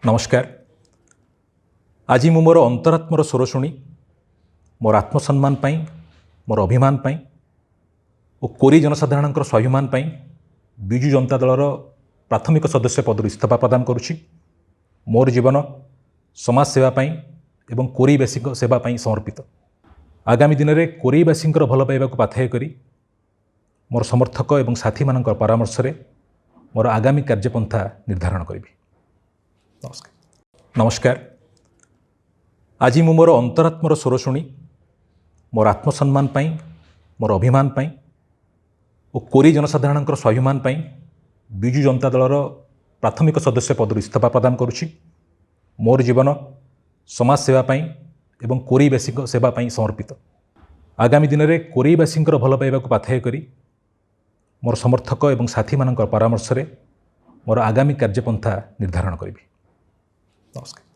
नमस्कार। आज मु मोर अंतरात्मर स्वर शुणी मोर आत्मसम्मान पाई, मोर अभिमान पाई और कोरी जनसाधारण स्वाभिमान पाई विजु जनता दलर प्राथमिक सदस्य पद इस्तीफा प्रदान करुछि। मोर जीवन समाज सेवा पाई एवं कोरीवासी सेवा पाई समर्पित। आगामी दिन में कोरीवासी भल पाइबा पाथेय करी मोर समर्थक एवं साथी मान परामर्श रे मोर आगामी कार्यपंथा निर्धारण करी। नमस्कार। आज मु मोर अंतरात्मर स्वर शुणी मोर आत्मसम्मान पाई, मोर अभिमान पाई और कोरी जनसाधारण स्वाभिमान पाई विजु जनता दलर प्राथमिक सदस्य पद इस्तीफा प्रदान करुछि। मोर जीवन समाज सेवा पाई एवं कोरीवासी सेवा पाई समर्पित। आगामी दिन में कोरीवासी भल पाइबा पाथेय करी मोर समर्थक एवं साथी मान परामर्श रे मोर आगामी कार्यपंथा निर्धारण करी। नमस्कार।